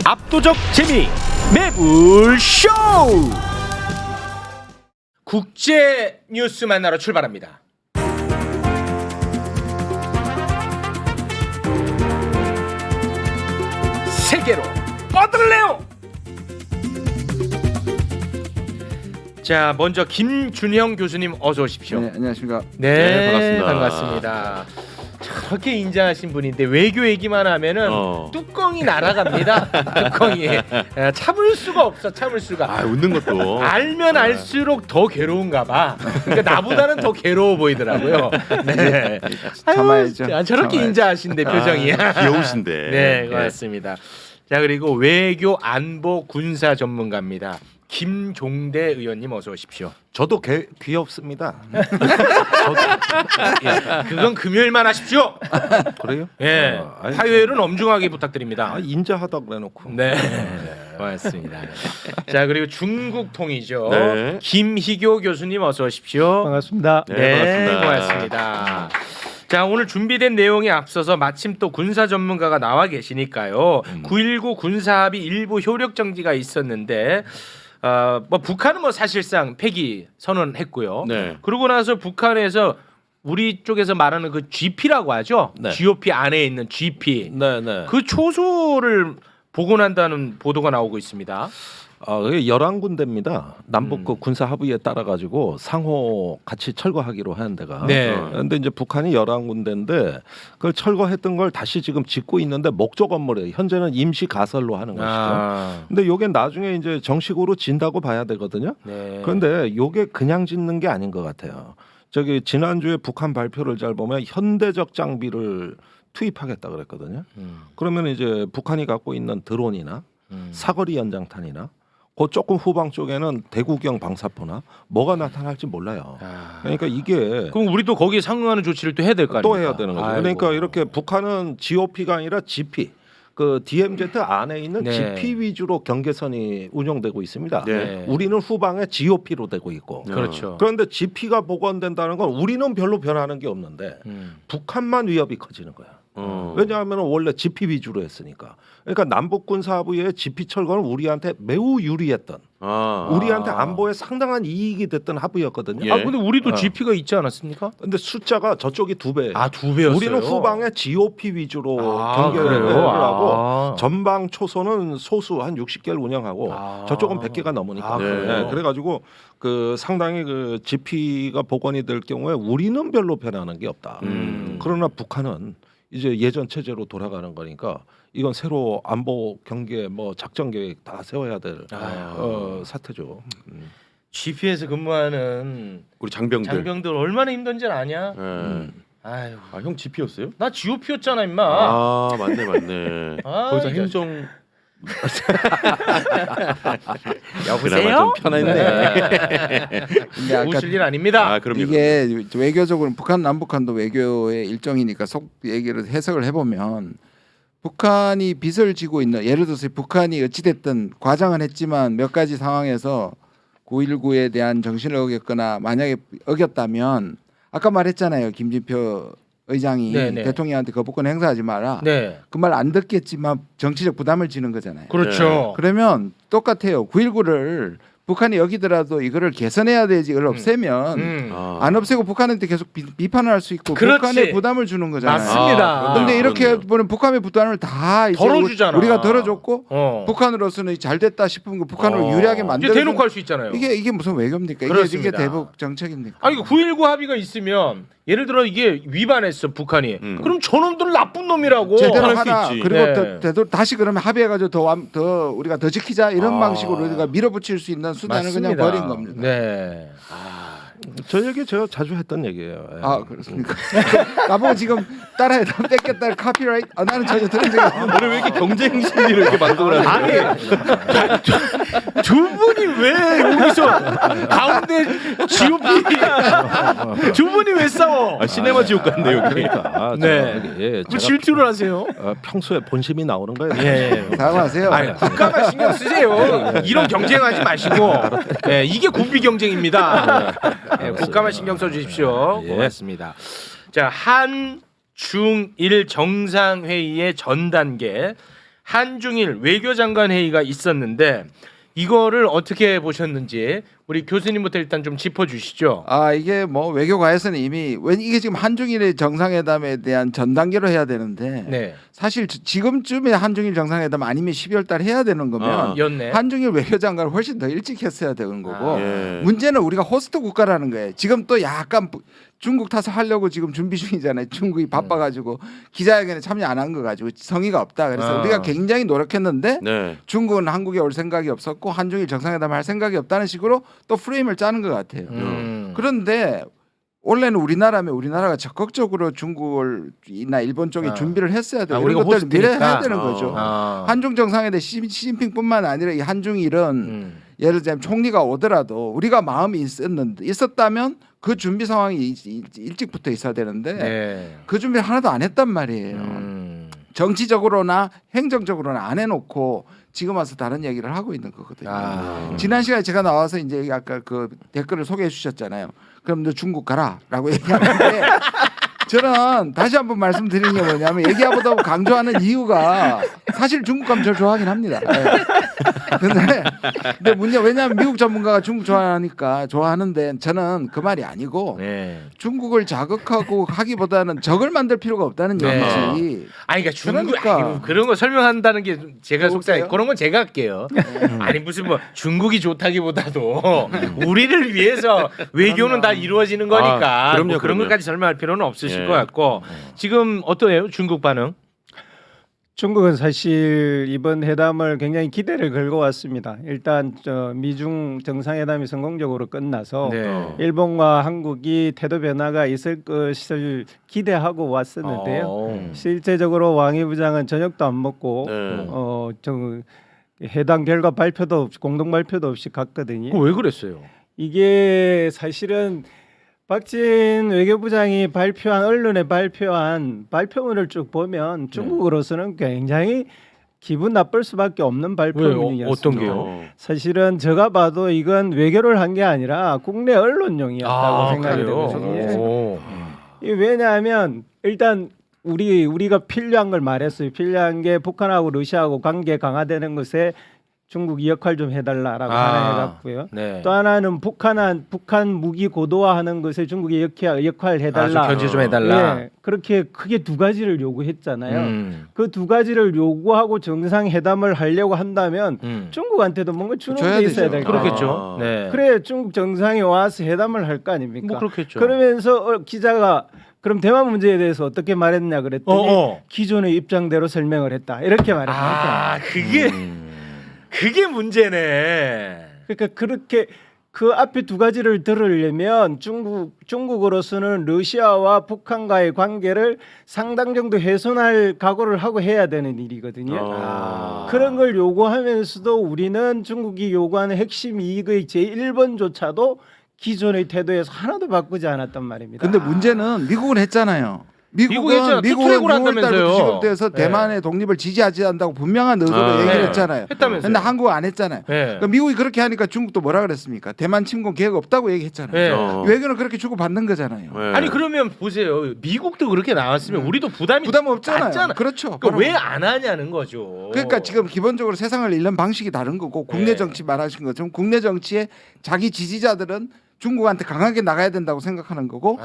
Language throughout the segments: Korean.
압도적 재미 매불쇼 국제 뉴스 만나러 출발합니다. 세계로 뻗을래요. 자, 먼저 김준형 교수님 어서 오십시오. 네, 안녕하십니까. 네, 반갑습니다. 반갑습니다. 저렇게 인자하신 분인데 외교 얘기만 하면은 뚜껑이 날아갑니다. 뚜껑이 참을 수가 없어. 참을 수가. 아, 웃는 것도 알면 알수록 더 괴로운가 봐. 그러니까 나보다는 더 괴로워 보이더라고요. 네. 참아야죠. 아유, 저렇게 참아야죠. 인자하신데 표정이. 귀여우신데. 네, 고맙습니다. 자, 그리고 외교 안보 군사 전문가입니다. 김종대 의원님 어서 오십시오. 저도 귀엽습니다. 그건 금요일만 하십시오. 그래요? 예, 아니, 화요일은 엄중하게 부탁드립니다. 인자하다 그래놓고. 네, 고맙습니다. 자, 그리고 중국 통이죠. 네. 김희교 교수님 어서 오십시오. 반갑습니다. 네, 반갑습니다. 고맙습니다. 자, 오늘 준비된 내용에 앞서서 마침 또 군사 전문가가 나와 계시니까요. 9.19 군사합의 일부 효력 정지가 있었는데 뭐 북한은 뭐 사실상 폐기 선언했고요. 네. 그러고 나서 북한에서 우리 쪽에서 말하는 그 GP라고 하죠. 네. GOP 안에 있는 GP. 네네. 그 초소를 복원한다는 보도가 나오고 있습니다. 그게 11군데입니다. 남북 그 군사 합의에 따라 가지고 상호 같이 철거하기로 한 데가. 네. 근데 이제 북한이 11군데인데 그걸 철거했던 걸 다시 지금 짓고 있는데 목조 건물에 현재는 임시 가설로 하는 것이죠. 근데 요게 나중에 이제 정식으로 진다고 봐야 되거든요. 네. 그런데 요게 그냥 짓는 게 아닌 것 같아요. 저기 지난주에 북한 발표를 잘 보면 현대적 장비를 투입하겠다 그랬거든요. 그러면 이제 북한이 갖고 있는 드론이나 사거리 연장탄이나 그 조금 후방 쪽에는 대구경 방사포나 뭐가 나타날지 몰라요. 그러니까 이게 그럼 우리도 거기에 상응하는 조치를 또 해야 될 거 아닙니까? 또 해야 되는 거죠. 아이고. 그러니까 이렇게 북한은 GOP가 아니라 GP, 그 DMZ 안에 있는 네. GP 위주로 경계선이 운영되고 있습니다. 네. 우리는 후방에 GOP로 되고 있고. 그렇죠. 그런데 GP가 복원된다는 건 우리는 별로 변하는 게 없는데 북한만 위협이 커지는 거야. 왜냐하면 원래 GP 위주로 했으니까. 그러니까 남북 군사합의의 GP 철거는 우리한테 매우 유리했던, 우리한테 안보에 상당한 이익이 됐던 합의였거든요. 예. 아, 근데 우리도 GP가 있지 않았습니까? 근데 숫자가 저쪽이 2배. 아, 2배였어요. 우리는 후방에 GOP 위주로 경계를 그래요? 하고 전방 초소는 소수 한 60개를 운영하고 저쪽은 100개가 넘으니까. 그래요? 그래가지고 그 상당히 그 GP가 복원이 될 경우에 우리는 별로 변하는 게 없다. 그러나 북한은 이제 예전 체제로 돌아가는 거니까 이건 새로 안보 경계 뭐 작전 계획 다 세워야 될 사태죠. GP에서 근무하는 우리 장병들. 얼마나 힘든지 아냐? 예. 아유, 아, 형 GP였어요? 나 GOP였잖아, 임마. 아, 맞네. 아, 거기서 이거- 행정 여보세요? 그나마 좀 편했네. 근데 아까 웃을 일 아닙니다. 아, 그럼요. 이게 외교적으로 북한 남북한도 외교의 일종이니까 속 얘기를 해석을 해보면 북한이 빚을 지고 있는, 예를 들어서 북한이 어찌됐든 과장은 했지만 몇 가지 상황에서 9.19에 대한 정신을 어겼거나 만약에 어겼다면 아까 말했잖아요. 김진표 의장이 네네. 대통령한테 거부권 행사하지 마라. 네, 그 말 안 듣겠지만 정치적 부담을 지는 거잖아요. 그렇죠. 그러면 똑같아요. 9.19를 북한이 여기더라도 이거를 개선해야 되지. 이걸 없애면 안 없애고 북한한테 계속 비판을 할 수 있고 그렇지. 북한에 부담을 주는 거잖아요. 맞습니다. 근데 이렇게 그렇네요. 보면 북한의 부담을 다 이제 덜어주잖아. 우리가 덜어줬고 북한으로서는 북한으로서는 잘 됐다 싶은 거 북한을 유리하게 이제 만들어. 대놓고 할 수 있잖아요. 이게 무슨 외교입니까? 이게 그렇습니다. 대북 정책입니까? 아니, 9.19 합의가 있으면 예를 들어 이게 위반했어 북한이. 그럼 저놈들 나쁜 놈이라고. 제대로 할수 하라. 있지. 그리고 네. 다시 그러면 합의해가지고 더 우리가 더 지키자 이런 방식으로 우리가 밀어붙일 수 있는 수단을 그냥 맞습니다. 버린 겁니다. 네. 저 얘기 제가 자주 했던 얘기예요. 예. 아 그렇습니까? 나보고 지금 따라해 뺏겠다 카피라이트. 나는 전혀 들은 적이 없는데. 너는 왜 이렇게 경쟁 심리를 이렇게 만들어 하는 거야? 두 분이 왜 여기서 가운데 GOP 두 분이 왜 싸워? 아, 시네마 지옥 같네 여기. 그러니까 네. 예, 뭐 질투를 하세요? 평소에 본심이 나오는 거예요. 예. 사과하세요. 아니, 국가만 신경 쓰세요. 이런 경쟁하지 마시고. 예, 이게 군비 경쟁입니다. 예, 국가만 신경 써 주십시오. 예. 고맙습니다. 자, 한중일 정상회의의 전 단계 한중일 외교장관 회의가 있었는데 이거를 어떻게 보셨는지 우리 교수님부터 일단 좀 짚어주시죠. 아 이게 뭐 외교가에서는 이미 이게 지금 한중일의 정상회담에 대한 전 단계로 해야 되는데 네, 사실 지금쯤에 한중일 정상회담 아니면 12월 달 해야 되는 거면 였네. 한중일 외교장관을 훨씬 더 일찍 했어야 되는 거고 예. 문제는 우리가 호스트 국가라는 거예요. 지금 또 약간 중국 탓을 하려고 지금 준비 중이잖아요. 중국이 바빠가지고 기자회견에 참여 안 한 거 가지고 성의가 없다. 그래서 우리가 굉장히 노력했는데 네. 중국은 한국에 올 생각이 없었고 한중일 정상회담 할 생각이 없다는 식으로 또 프레임을 짜는 것 같아요. 그런데 원래는 우리나라면 우리나라가 적극적으로 중국이나 일본 쪽에 준비를 했어야 돼요. 우리가 이런 것들 호스트니까. 미래해야 되는 거죠. 아. 한중 정상회담 시진핑뿐만 아니라 이 한중일은 예를 들면 총리가 오더라도 우리가 마음이 있었다면 그 준비 상황이 일찍부터 있어야 되는데 네. 그 준비를 하나도 안 했단 말이에요. 정치적으로나 행정적으로나 안 해놓고 지금 와서 다른 얘기를 하고 있는 거거든요. 지난 시간에 제가 나와서 이제 아까 그 댓글을 소개해 주셨잖아요. 그럼 너 중국 가라라고 얘기하는데 저는 다시 한번 말씀드리는 게 뭐냐면 얘기하보다 강조하는 이유가 사실 중국 가면 저를 좋아하긴 합니다. 근데 문제 왜냐하면 미국 전문가가 중국 좋아하는데 저는 그 말이 아니고 네. 중국을 자극하고 하기보다는 적을 만들 필요가 없다는 네. 얘기지. 아니 그러니까 중국 그러니까. 아이고, 그런 거 설명한다는 게 제가 속상해. 그러세요? 그런 건 제가 할게요. 아니 무슨 뭐 중국이 좋다기보다도 우리를 위해서 외교는 다 이루어지는 거니까 그럼요, 뭐 그런 그럼요. 것까지 설명할 필요는 없으실 예. 것 같고 지금 어떠해요 중국 반응? 중국은 사실 이번 회담을 굉장히 기대를 걸고 왔습니다. 일단 미중 정상회담이 성공적으로 끝나서 네. 일본과 한국이 태도 변화가 있을 것을 기대하고 왔었는데요. 실제적으로 왕이 부장은 저녁도 안 먹고 네. 해당 결과 발표도 없이 공동 발표도 없이 갔거든요. 왜 그랬어요? 이게 사실은 박진 외교부장이 언론에 발표한 발표문을 쭉 보면 중국으로서는 굉장히 기분 나쁠 수밖에 없는 발표문이었습니다. 어떤 게요? 사실은 제가 봐도 이건 외교를 한 게 아니라 국내 언론용이었다고 생각이 되거든요. 오. 왜냐하면 일단 우리가 필요한 걸 말했어요. 필요한 게 북한하고 러시아하고 관계 강화되는 것에 중국이 역할 좀 해달라라고 하나 해갖고요. 네. 또 하나는 북한 무기 고도화하는 것에 중국이 역할 해달라. 견제 좀 해달라. 예, 그렇게 크게 두 가지를 요구했잖아요. 그 두 가지를 요구하고 정상회담을 하려고 한다면 중국한테도 뭔가 주는 줘야 게 있어야 되죠. 될 그렇겠죠. 아. 네. 그래 중국 정상이 와서 회담을 할 거 아닙니까? 뭐 그렇겠죠. 그러면서 기자가 그럼 대만 문제에 대해서 어떻게 말했냐 그랬더니 기존의 입장대로 설명을 했다. 이렇게 말했습니다. 그게 문제네. 그러니까 그렇게 그 앞에 두 가지를 들으려면 중국으로서는 러시아와 북한과의 관계를 상당 정도 훼손할 각오를 하고 해야 되는 일이거든요. 그런 걸 요구하면서도 우리는 중국이 요구하는 핵심 이익의 제1번조차도 기존의 태도에서 하나도 바꾸지 않았단 말입니다. 근데 문제는 미국은 했잖아요. 미국이 했잖아요. 투트랙으로 6월 한다면서요. 달부터 지금돼서 네. 대만의 독립을 지지하지 않는다고 분명한 의도로 얘기를 네. 했잖아요. 했다면서요. 근데 한국은 안 했잖아요. 네. 그러니까 미국이 그렇게 하니까 중국도 뭐라 그랬습니까? 대만 침공 계획 없다고 얘기했잖아요. 네. 외교는 그렇게 주고 받는 거잖아요. 아니 그러면 보세요. 미국도 그렇게 나왔으면 우리도 부담 없잖아요. 낮잖아. 그렇죠. 그러니까 왜 안 하냐는 거죠. 그러니까 지금 기본적으로 세상을 읽는 방식이 다른 거고 국내 네. 정치 말하신 것처럼 국내 정치에 자기 지지자들은 중국한테 강하게 나가야 된다고 생각하는 거고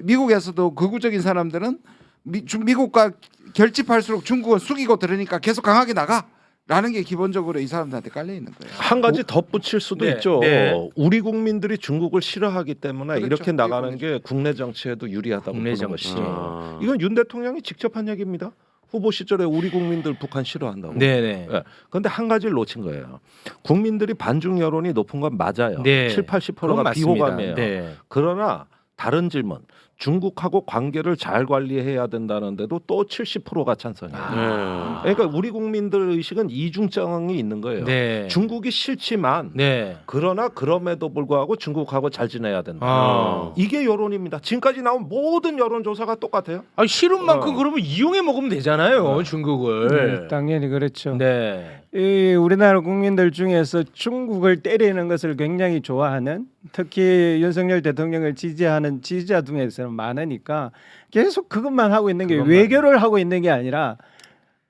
미국에서도 극우적인 사람들은 미국과 결집할수록 중국은 숙이고 들으니까 계속 강하게 나가라는 게 기본적으로 이 사람들한테 깔려 있는 거예요. 한 가지 덧붙일 수도 네, 있죠. 네. 우리 국민들이 중국을 싫어하기 때문에 그렇죠. 이렇게 나가는 게 국내 정치에도 유리하다고 국내 보는 정치. 것이죠. 이건 윤 대통령이 직접 한 얘기입니다. 후보 시절에 우리 국민들 북한 싫어한다고. 네네. 그런데 한 가지를 놓친 거예요. 국민들이 반중 여론이 높은 건 맞아요. 네. 7, 80%가 맞습니다. 비호감이에요. 네. 그러나 다른 질문. 중국하고 관계를 잘 관리해야 된다는데도 또 70%가 찬성이에요. 그러니까 우리 국민들 의식은 이중성이 있는 거예요. 네. 중국이 싫지만 네. 그러나 그럼에도 불구하고 중국하고 잘 지내야 된다. 아. 이게 여론입니다. 지금까지 나온 모든 여론조사가 똑같아요. 아니 싫은 만큼 그러면 이용해 먹으면 되잖아요. 중국을. 당연히 그렇죠. 네. 이 우리나라 국민들 중에서 중국을 때리는 것을 굉장히 좋아하는 특히 윤석열 대통령을 지지하는 지지자 중에서는 많으니까 계속 그것만 하고 있는 게 외교를 하고 있는 게 아니라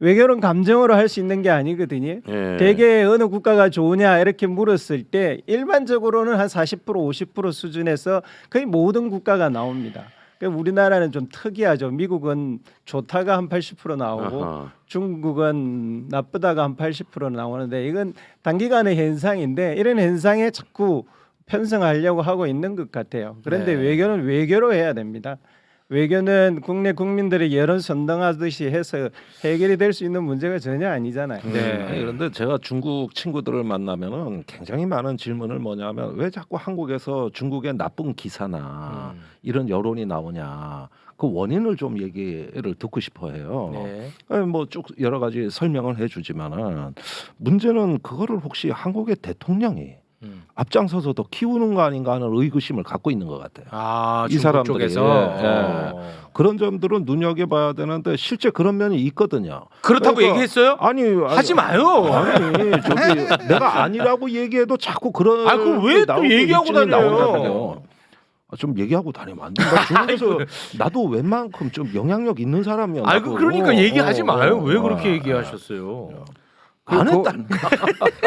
외교는 감정으로 할 수 있는 게 아니거든요. 예. 대개 어느 국가가 좋으냐 이렇게 물었을 때 일반적으로는 한 40% 50% 수준에서 거의 모든 국가가 나옵니다. 그러니까 우리나라는 좀 특이하죠. 미국은 좋다가 한 80% 나오고 아하. 중국은 나쁘다가 한 80% 나오는데 이건 단기간의 현상인데 이런 현상에 자꾸 편성하려고 하고 있는 것 같아요. 그런데 네. 외교는 외교로 해야 됩니다. 외교는 국내 국민들의 여론 선동하듯이 해서 해결이 될 수 있는 문제가 전혀 아니잖아요. 네. 아니, 그런데 제가 중국 친구들을 만나면은 굉장히 많은 질문을 뭐냐면 왜 자꾸 한국에서 중국의 나쁜 기사나 이런 여론이 나오냐 그 원인을 좀 얘기를 듣고 싶어해요. 네. 뭐 쭉 여러 가지 설명을 해주지만은 문제는 그거를 혹시 한국의 대통령이 앞장서서 더 키우는 거 아닌가 하는 의구심을 갖고 있는 것 같아요. 아, 이 중국 사람들이, 쪽에서 예. 그런 점들은 눈여겨봐야 되는데 실제 그런 면이 있거든요. 그렇다고 그러니까 얘기했어요? 아니 하지 마요. 아니 저기 내가 아니라고 얘기해도 자꾸 그런 아, 그럼 왜또 나오고 얘기하고 입증이 다녀요? 나온다고요. 좀 얘기하고 다니면 안 된다. 중국에서 나도 웬만큼 좀 영향력 있는 사람이야. 아, 그러니까 얘기하지 마요. 왜 그렇게 아, 얘기하셨어요? 안 그- 했다.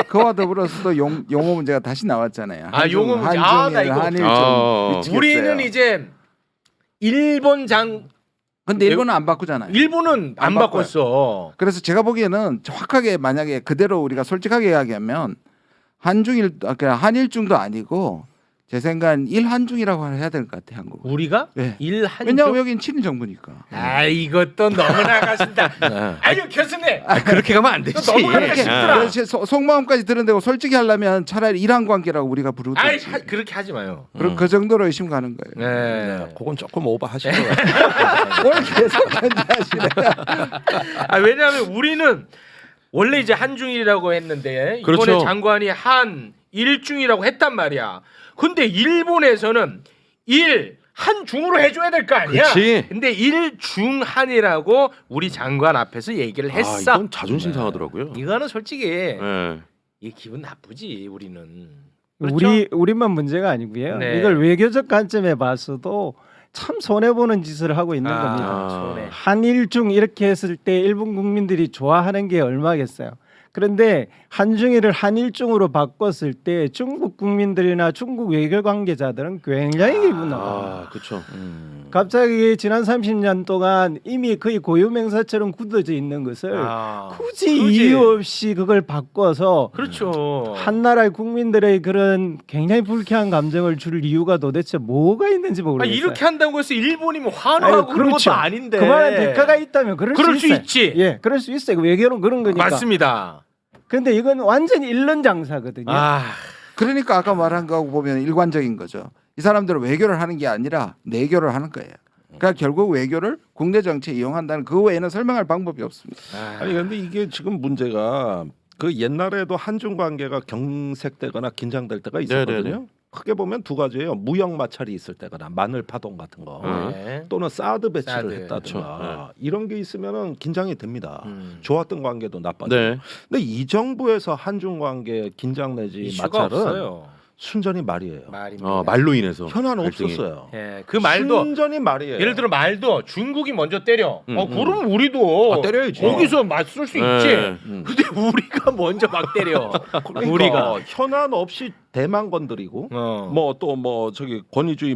그와 더불어서 또 용어 문제가 다시 나왔잖아요. 아, 용어 문제. 아, 나 이거. 한일 아. 좀 미치겠어요. 우리는 이제 일본 근데 일본은 안 바꾸잖아요. 일본은 안 안 바꿔요. 바꿨어. 그래서 제가 보기에는 정확하게 만약에 그대로 우리가 솔직하게 이야기하면 한일중도 아니고 제 생각엔 일한중이라고 해야 될 것 같아요, 한국. 우리가 네. 일한중. 왜냐하면 여기는 친일 정부니까. 아, 이것도 너무 나가신다. 네. 아유, 교수님. 그렇게 가면 안 되지. 너무 그렇게 그렇게 쉽더라. 속마음까지 드러내고 솔직히 하려면 차라리 일한 관계라고 우리가 아이, 부르듯이 그렇게 하지 마요. 그 정도로 의심 가는 거예요. 네. 그건 조금 오버하신 것 같아요. 오늘 계속 견제하시네. 아, 왜냐하면 우리는 원래 이제 한중일이라고 했는데 이번에 그렇죠. 장관이 한일중이라고 했단 말이야. 근데 일본에서는 한중으로 해줘야 될 거 아니야. 그치. 근데 일중한이라고 우리 장관 앞에서 얘기를 아, 했어. 이건 자존심 상하더라고요. 이거는 솔직히 예. 이 기분 나쁘지 우리는. 그렇죠? 우리만 문제가 아니고요. 네. 이걸 외교적 관점에 봐서도 참 손해 보는 짓을 하고 있는 겁니다. 아, 손해. 한일중 이렇게 했을 때 일본 국민들이 좋아하는 게 얼마겠어요. 그런데 한중일을 한일중으로 바꿨을 때 중국 국민들이나 중국 외교 관계자들은 굉장히 기분 나빠요. 아, 그렇죠. 갑자기 지난 30년 동안 이미 거의 고유명사처럼 굳어져 있는 것을 굳이 이유 없이 그걸 바꿔서 그렇죠. 한 나라의 국민들의 그런 굉장히 불쾌한 감정을 줄 이유가 도대체 뭐가 있는지 아, 모르겠어요. 이렇게 한다고 해서 일본이 뭐 화나고 아유, 그런 그렇죠. 것도 아닌데. 그만한 대가가 있다면 그럴 그럴 수 수 있어요. 있지. 예, 그럴 수 있어요. 외교는 그런 거니까. 맞습니다. 그런데 이건 완전히 일른 장사거든요. 아, 그러니까 아까 말한 거하고 보면 일관적인 거죠. 이 사람들은 외교를 하는 게 아니라 내교를 하는 거예요. 그러니까 결국 외교를 국내 정치에 이용한다는 그 외에는 설명할 방법이 없습니다. 아니 근데 이게 지금 문제가 그 옛날에도 한중 관계가 경색되거나 긴장될 때가 있었거든요. 네네네. 크게 보면 두 가지예요. 무역 마찰이 있을 때거나 마늘 파동 같은 거 네. 또는 사드 배치를 사드. 했다든가 그렇죠. 이런 게 있으면은 긴장이 됩니다. 좋았던 관계도 나빠져. 네. 근데 이 정부에서 한중 관계 긴장 내지 이슈가 마찰은 없어요. 순전히 말이에요. 말입니다. 말로 인해서 현안 갈등이. 없었어요. 예, 그 말도 순전히 말이에요. 예를 들어 말도 중국이 먼저 때려. 그럼 우리도 아, 때려야지. 거기서 맞설 수 네. 있지. 음. 근데 우리가 먼저 막 때려. 그러니까 우리가 현안 없이 대만 건드리고 어. 뭐 또 뭐 저기 권위주의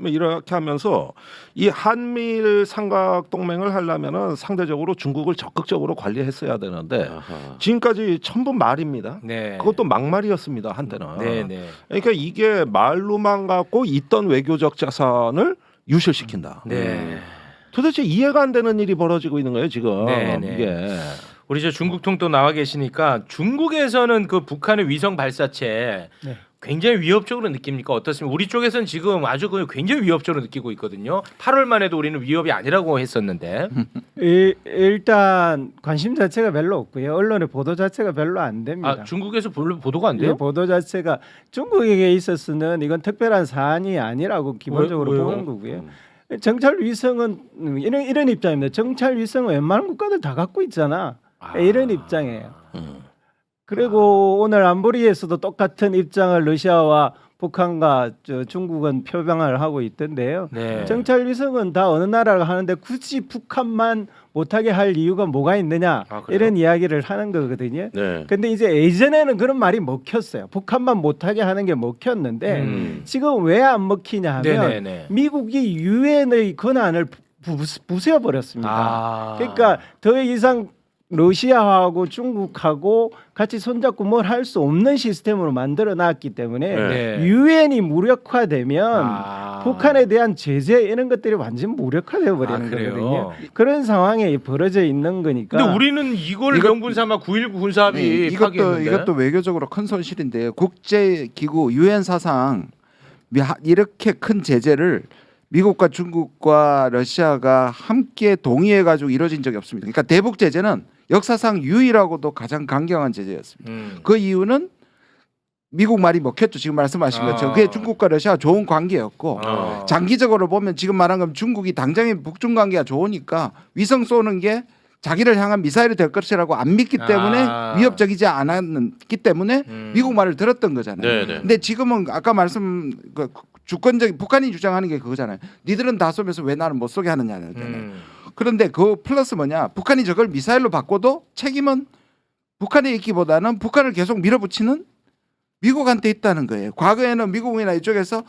이렇게 하면서 이 한미일 삼각 동맹을 하려면은 상대적으로 중국을 적극적으로 관리했어야 되는데 아하. 지금까지 전부 말입니다. 네. 그것도 막말이었습니다 한때는. 네, 네. 그러니까 이게 말로만 갖고 있던 외교적 자산을 유실시킨다. 네. 도대체 이해가 안 되는 일이 벌어지고 있는 거예요 지금. 네, 네. 이게. 우리 저 중국통 또 나와 계시니까 중국에서는 그 북한의 위성 발사체 네. 굉장히 위협적으로 느낍니까? 어떻습니까? 우리 쪽에서는 지금 아주 굉장히 위협적으로 느끼고 있거든요. 8월만 해도 우리는 위협이 아니라고 했었는데. 일단 관심 자체가 별로 없고요. 언론의 보도 자체가 별로 안 됩니다. 아, 중국에서 별로 보도가 안 예, 돼요? 보도 자체가 중국에게 있어서는 이건 특별한 사안이 아니라고 기본적으로 왜요? 보는 거고요. 정찰 위성은 이런 입장입니다. 정찰 위성은 웬만한 국가들 다 갖고 있잖아. 이런 입장이에요. 그리고 오늘 안보리에서도 똑같은 입장을 러시아와 북한과 중국은 표명을 하고 있던데요. 네. 정찰 위성은 다 어느 나라가 하는데 굳이 북한만 못하게 할 이유가 뭐가 있느냐 아, 그래요? 이런 이야기를 하는 거거든요. 네. 근데 이제 예전에는 그런 말이 먹혔어요. 북한만 못하게 하는 게 먹혔는데 지금 왜 안 먹히냐 하면 네네네. 미국이 유엔의 권한을 부숴버렸습니다. 아. 그러니까 더 이상 러시아하고 중국하고 같이 손잡고 뭘 할 수 없는 시스템으로 만들어 놨기 때문에 네. 유엔이 무력화되면 아. 북한에 대한 제재 이런 것들이 완전 무력화되어 아, 버리는 그래요? 거거든요. 그런 상황에 벌어져 있는 거니까. 근데 우리는 이걸 명분 삼아 9.19 군사합의 파기했는데. 이것도 외교적으로 큰 손실인데요. 국제 기구 유엔 사상 이렇게 큰 제재를 미국과 중국과 러시아가 함께 동의해 가지고 이루어진 적이 없습니다. 그러니까 대북 제재는 역사상 유일하고도 가장 강경한 제재였습니다. 그 이유는 미국 말이 먹혔죠. 지금 말씀하신 것처럼 그게 중국과 러시아가 좋은 관계였고 장기적으로 보면 지금 말한 건 중국이 당장에 북중 관계가 좋으니까 위성 쏘는 게 자기를 향한 미사일이 될 것이라고 안 믿기 때문에 위협적이지 않았기 때문에 미국 말을 들었던 거잖아요. 네네. 근데 지금은 아까 말씀 그 주권적인 북한이 주장하는 게 그거잖아요. 니들은 다 쏘면서 왜 나는 못 쏘게 하느냐는. 그런데 그 플러스 뭐냐? 북한이 저걸 미사일로 바꿔도 책임은 북한에 있기보다는 북한을 계속 밀어붙이는 미국한테 있다는 거예요. 과거에는 미국이나 이쪽에서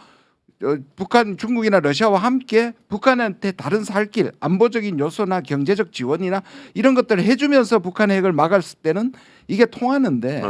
북한, 중국이나 러시아와 함께 북한한테 다른 살길, 안보적인 요소나 경제적 지원이나 이런 것들을 해주면서 북한의 핵을 막을 때는 이게 통하는데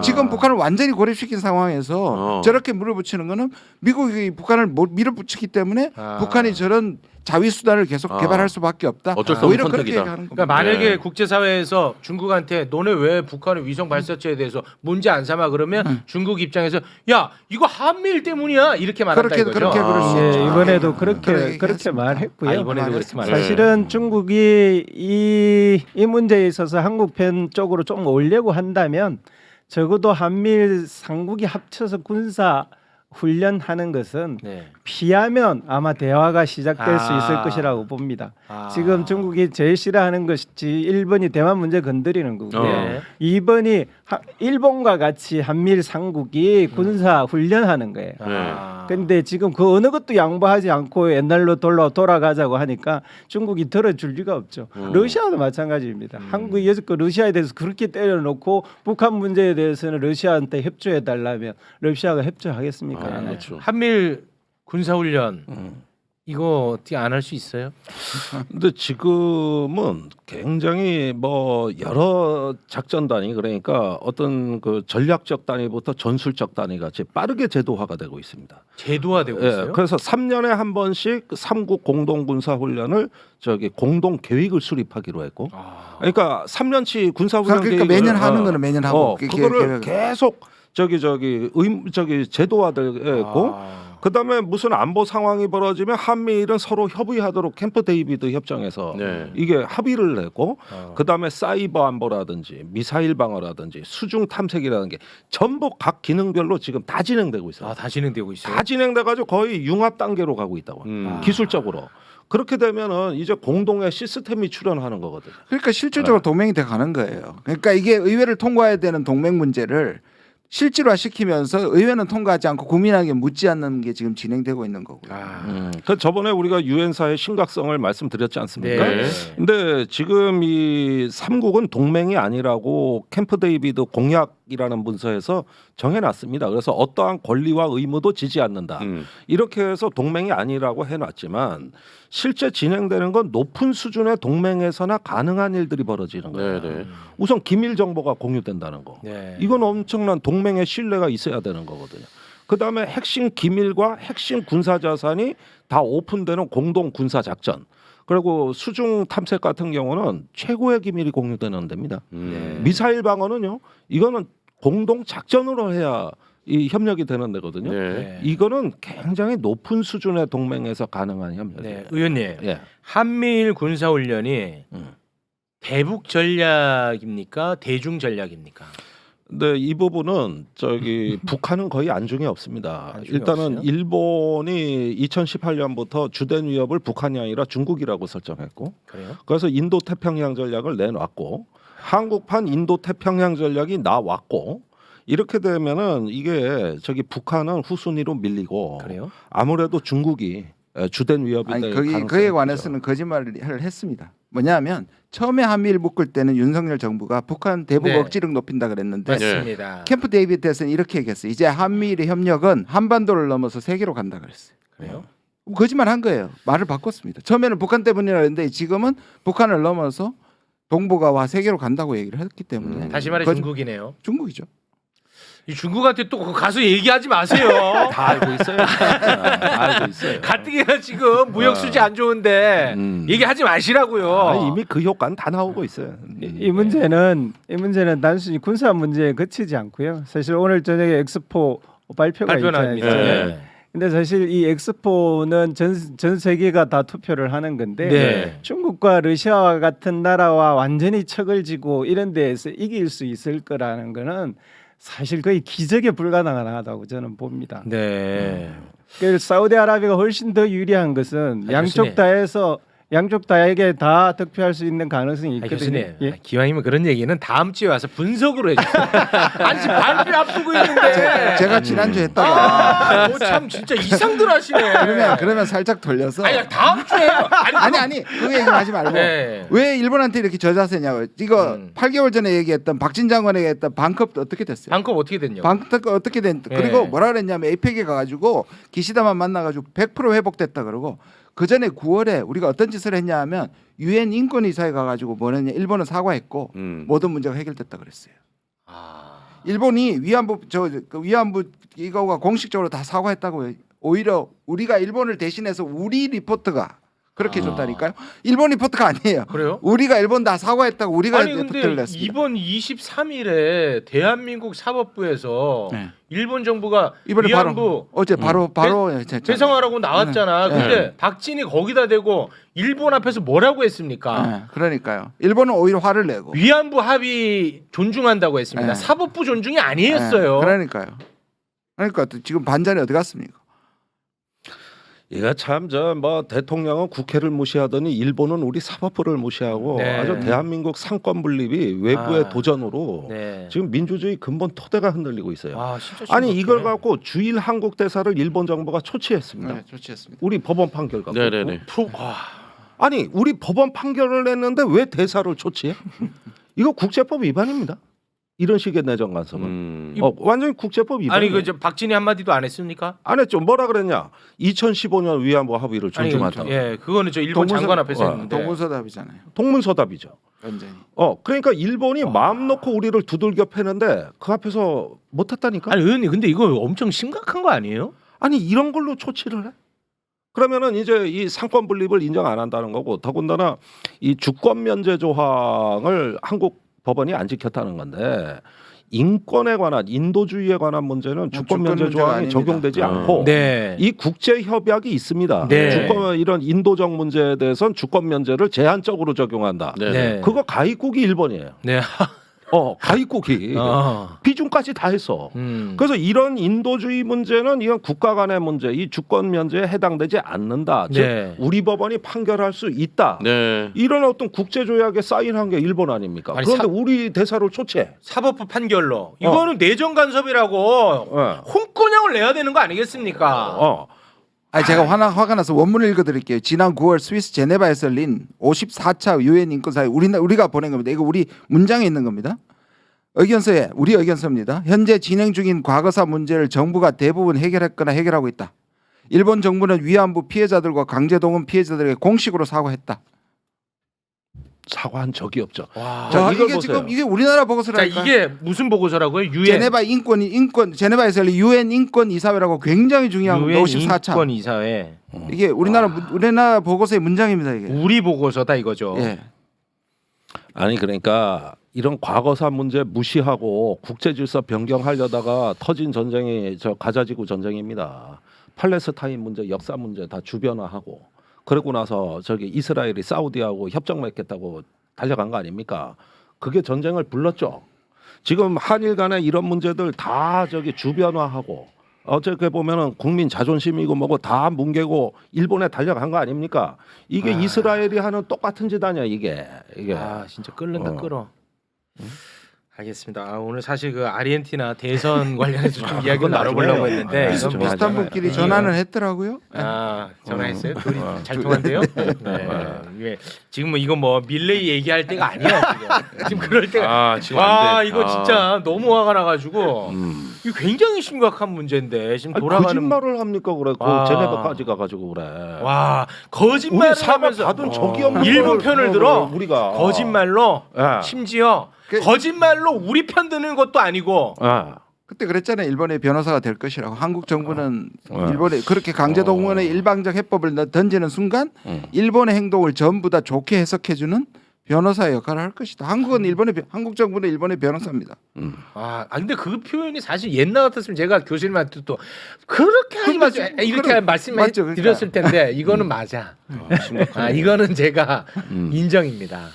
지금 북한을 완전히 고립시킨 상황에서 저렇게 밀어붙이는 거는 미국이 북한을 밀어붙이기 때문에 북한이 저런 자위 수단을 계속 개발할 수밖에 없다. 어쩔 수 없는 오히려 그렇게 선택이다. 얘기하는 그러니까 겁니다. 만약에 네. 국제사회에서 중국한테 너네 왜 북한의 위성 발사체에 대해서 문제 안 삼아 그러면 중국 입장에서 야 이거 한미일 때문이야 이렇게 말한다 이거죠. 그렇게 그럴 수 예, 있죠. 이번에도 그렇게 그렇게 얘기했습니다. 말했고요. 아, 이번에도 그렇게 말했어요. 사실은 중국이 이 문제에 있어서 한국 편 쪽으로 좀 올려고 한다면 적어도 한미일 상국이 합쳐서 군사 훈련하는 것은 네. 피하면 아마 대화가 시작될 수 있을 아. 것이라고 봅니다. 지금 중국이 제일 싫어하는 것이 1번이 대만 문제 건드리는 거고요. 네. 2번이 일본과 같이 한미일 상국이 군사 훈련하는 거예요. 근데 지금 그 어느 것도 양보하지 않고 옛날로 돌아가자고 하니까 중국이 들어줄 리가 없죠. 러시아도 마찬가지입니다. 한국이 여지껏 러시아에 대해서 그렇게 때려놓고 북한 문제에 대해서는 러시아한테 협조해 달라면 러시아가 협조하겠습니까? 그렇죠. 한미일 군사훈련 이거 어떻게 안 할 수 있어요? 근데 지금은 굉장히 뭐 여러 작전 단위 그러니까 어떤 그 전략적 단위부터 전술적 단위 같이 빠르게 제도화가 되고 있습니다. 제도화되고 예, 있어요? 그래서 3년에 한 번씩 3국 공동 군사 훈련을 공동 계획을 수립하기로 했고, 그러니까 3년치 군사 훈련 그러니까 계획을 매년 하는 거는 매년 하고 그거를 계속 제도화되고. 그다음에 무슨 안보 상황이 벌어지면 한미일은 서로 협의하도록 캠프 데이비드 협정에서 네. 이게 합의를 내고 그다음에 사이버 안보라든지 미사일 방어라든지 수중 탐색이라는 게 전부 각 기능별로 지금 다 진행되고 있어요. 다 진행되고 있어요. 다 진행돼가지고 거의 융합 단계로 가고 있다고 기술적으로. 그렇게 되면은 이제 공동의 시스템이 출현하는 거거든요. 그러니까 실질적으로 동맹이 돼 가는 거예요. 그러니까 이게 의회를 통과해야 되는 동맹 문제를 실질화 시키면서 의회는 통과하지 않고 국민에게 묻지 않는 게 지금 진행되고 있는 거고요. 그 저번에 우리가 유엔사의 심각성을 말씀드렸지 않습니까? 네. 근데 지금 이 3국은 동맹이 아니라고 캠프 데이비드 공약이라는 문서에서 정해놨습니다. 그래서 어떠한 권리와 의무도 지지 않는다. 이렇게 해서 동맹이 아니라고 해놨지만 실제 진행되는 건 높은 수준의 동맹에서나 가능한 일들이 벌어지는 거예요. 네네. 우선 기밀 정보가 공유된다는 거. 네. 이건 엄청난 동맹의 신뢰가 있어야 되는 거거든요. 그다음에 핵심 기밀과 핵심 군사 자산이 다 오픈되는 공동 군사 작전. 그리고 수중 탐색 같은 경우는 최고의 기밀이 공유되는 데입니다. 미사일 방어는요. 이거는 공동 작전으로 해야 이 협력이 되는 데거든요. 네. 이거는 굉장히 높은 수준의 동맹에서 가능한 협력이에요. 네. 의원님, 예. 한미일 군사훈련이 대북 전략입니까? 대중 전략입니까? 근데 이 부분은 북한은 거의 안중에 없습니다. 안중에 일단은 없어요? 일본이 2018년부터 주된 위협을 북한이 아니라 중국이라고 설정했고, 그래요? 그래서 인도 태평양 전략을 내놨고, 한국판 인도 태평양 전략이 나왔고, 이렇게 되면은 이게 북한은 후순위로 밀리고, 그래요? 아무래도 중국이 주된 위협이 아니 될 거기에 가능성이 관해서는 거짓말을 했습니다. 뭐냐면 처음에 한미일 묶을 때는 윤석열 정부가 북한 대북 네. 억지력 높인다 그랬는데 맞습니다. 캠프 데이비드에서는 이렇게 얘기했어요. 이제 한미일의 협력은 한반도를 넘어서 세계로 간다 그랬어요. 그래요? 거짓말 한 거예요. 말을 바꿨습니다. 처음에는 북한 때문이라 했는데 지금은 북한을 넘어서 동북아와 세계로 간다고 얘기를 했기 때문에 다시 말해 중국이네요. 중국이죠. 이 중국한테 또 가서 얘기하지 마세요. 다 알고 있어요. 다 알고 있어요. 가뜩이나 지금 무역 수지 안 좋은데 얘기하지 마시라고요. 이미 그 효과는 다 나오고 있어요. 이 문제는 단순히 군사 문제에 그치지 않고요. 사실 오늘 저녁에 엑스포 발표가 발표는 있잖아요. 합니다. 네. 근데 사실 이 엑스포는 전 세계가 다 투표를 하는 건데 네. 중국과 러시아와 같은 나라와 완전히 척을 지고 이런 데에서 이길 수 있을 거라는 거는 사실 거의 기적에 불가능하다고 저는 봅니다. 네. 그 사우디아라비아가 훨씬 더 유리한 것은 아, 양쪽 다에게 다 득표할 수 있는 가능성이 아, 있거든요. 교수님, 예? 기왕이면 그런 얘기는 다음 주에 와서 분석으로 해주세요. 아니 지금 발표 앞두고 있는데. 제가 지난주에 했다가 참 진짜 이상들 하시네. 그러면 살짝 돌려서 아니 다음 주에 해요. 아니 그 얘기 하지 말고 네. 왜 일본한테 이렇게 저자세냐고. 이거 8개월 전에 얘기했던 박진 장관에게 했던 반컵도 어떻게 됐어요? 방법 어떻게 됐냐? 방컵 어떻게 된? 네. 그리고 뭐라 그랬냐면 에이펙에 가가지고 기시다만 만나가지고 100% 회복됐다 그러고 그 전에 9월에 우리가 어떤 짓을 했냐하면 유엔 인권이사에 가가지고 뭐랬냐 일본은 사과했고 모든 문제가 해결됐다 그랬어요. 아. 일본이 위안부 위안부 이거가 공식적으로 다 사과했다고. 오히려 우리가 일본을 대신해서 우리 리포트가 그렇게 줬다니까요. 일본 리포트가 아니에요. 그래요? 우리가 일본 다 사과했다고 우리가 아니 리포트를 근데 냈습니다. 이번 23일에 대한민국 사법부에서 네. 일본 정부가 이번에 위안부 어제 바로 배상하라고 나왔잖아. 네. 근데 네. 박진이 거기다 대고 일본 앞에서 뭐라고 했습니까? 네, 그러니까요. 일본은 오히려 화를 내고. 위안부 합의 존중한다고 했습니다. 네. 사법부 존중이 아니었어요. 네, 그러니까요. 그러니까 지금 반전이 어디 갔습니까? 얘가 참 저 뭐 대통령은 국회를 무시하더니 일본은 우리 사법부를 무시하고 네. 아주 대한민국 상권 분립이 외부의 아. 도전으로 네. 지금 민주주의 근본 토대가 흔들리고 있어요. 아, 진짜 아니 심각해. 이걸 갖고 주일 한국 대사를 일본 정부가 초치했습니다. 조치했습니다. 우리 법원 판결 갖고. 네네네. 아니 우리 법원 판결을 냈는데 왜 대사를 초치해? 이거 국제법 위반입니다. 이런 식의 내정 간섭은 완전히 국제법 위반. 아니 그저 박진이 한마디도 안 했습니까? 안 했죠. 뭐라 그랬냐? 2015년 위안부 합의를 아니, 존중한다. 예, 그거는 저 일본 장관 앞에서 했는데. 동문서답이잖아요. 동문서답이죠. 완전히. 그러니까 일본이 마음 놓고 우리를 두들겨 패는데 그 앞에서 못했다니까. 아니 의원님 근데 이거 엄청 심각한 거 아니에요? 아니 이런 걸로 초치를 해? 그러면은 이제 이 상권 분립을 인정 안 한다는 거고 더군다나 이 주권 면제 조항을 한국 법원이 안 지켰다는 건데 인권에 관한 인도주의에 관한 문제는 주권 면제 문제가 조항이 아닙니다. 적용되지 않고 네. 이 국제 협약이 있습니다. 네. 주권 이런 인도적 문제에 대해서는 주권 면제를 제한적으로 적용한다. 네. 그거 가입국이 일본이에요. 네. 가입국이 비준까지 다 했어. 그래서 이런 인도주의 문제는 이건 국가 간의 문제, 이 주권 면제에 해당되지 않는다. 즉 네. 우리 법원이 판결할 수 있다. 네. 이런 어떤 국제 조약에 사인한 게 일본 아닙니까? 아니, 그런데 우리 대사를 초치해. 사법부 판결로 이거는 내정 간섭이라고 예. 홍군형을 내야 되는 거 아니겠습니까? 제가 화가 나서 원문을 읽어드릴게요. 지난 9월 스위스 제네바에서 열린 54차 유엔 인권사회 우리가 보낸 겁니다. 이거 우리 문장에 있는 겁니다. 의견서에 우리 의견서입니다. 현재 진행 중인 과거사 문제를 정부가 대부분 해결했거나 해결하고 있다. 일본 정부는 위안부 피해자들과 강제동원 피해자들에게 공식으로 사과했다. 사과한 적이 없죠. 와. 자, 이걸 이게 보세요. 지금 이게 우리나라 보고서라니까. 자 이게 무슨 보고서라고요? 유엔 제네바 제네바에서 열린 유엔 인권 이사회라고 굉장히 중요한 유엔 54차. 인권 이사회 이게 우리나라 보고서의 문장입니다. 이게. 우리 보고서다 이거죠. 예. 아니 그러니까 이런 과거사 문제 무시하고 국제 질서 변경하려다가 터진 전쟁이 저 가자지구 전쟁입니다. 팔레스타인 문제, 역사 문제 다 주변화하고 그러고 나서 저기 이스라엘이 사우디하고 협정 맺겠다고 달려간 거 아닙니까? 그게 전쟁을 불렀죠. 지금 한일 간의 이런 문제들 다 저기 주변화하고 어떻게 보면은 국민 자존심이고 뭐고 다 뭉개고 일본에 달려간 거 아닙니까? 이게 이스라엘이 하는 똑같은 짓 아니야 이게. 아 진짜 끓는다 끓어. 알겠습니다. 오늘 사실 그 아르헨티나 대선 관련해서 좀 이야기 그건 나눠보려고 나중에. 했는데 네, 이건 좀 뭐 비슷한 분끼리 전화는 했더라고요. 전화했어요? 둘이 잘 통한대요? 네. 예. 지금 뭐 이거 뭐 밀레이 얘기할 때가 아니야 지금 그럴 때가. 지금 안 돼. 이거 진짜 너무 화가 나가지고 이거 굉장히 심각한 문제인데 지금 돌아가는. 거짓말을 합니까 그래? 와. 제네바까지 가가지고 그래. 와 우리 거짓말을 사과 하면서 받은 적이 없는 일본 걸 편을 들어 우리가 거짓말로 예. 심지어 그- 거짓말로 우리 편 드는 것도 아니고 그때 그랬잖아요. 일본의 변호사가 될 것이라고. 한국 정부는 어. 일본에 그렇게 강제 동원의 일방적 해법을 던지는 순간 일본의 행동을 전부 다 좋게 해석해주는 변호사의 역할을 할 것이다. 한국 정부는 일본의 변호사입니다. 근데 그 표현이 사실 옛날 같았으면 제가 교수님한테 또 그렇게 하지 마세요 이렇게 말씀을 맞죠, 그러니까. 드렸을 텐데 이거는 맞아. 이거는 제가 인정입니다.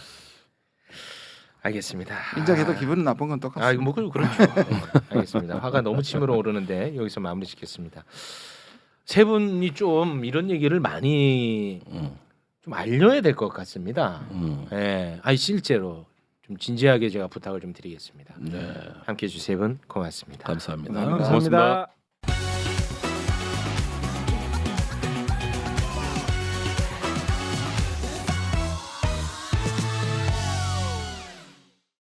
알겠습니다. 인정해도 기분은 나쁜 건 똑같습니다. 이거 뭐 그렇죠. 알겠습니다. 화가 너무 치밀어 오르는데 여기서 마무리 짓겠습니다. 세 분이 좀 이런 얘기를 많이 좀 알려야 될 것 같습니다. 예, 실제로 좀 진지하게 제가 부탁을 좀 드리겠습니다. 함께해 주신 세 분 고맙습니다. 감사합니다. 감사합니다.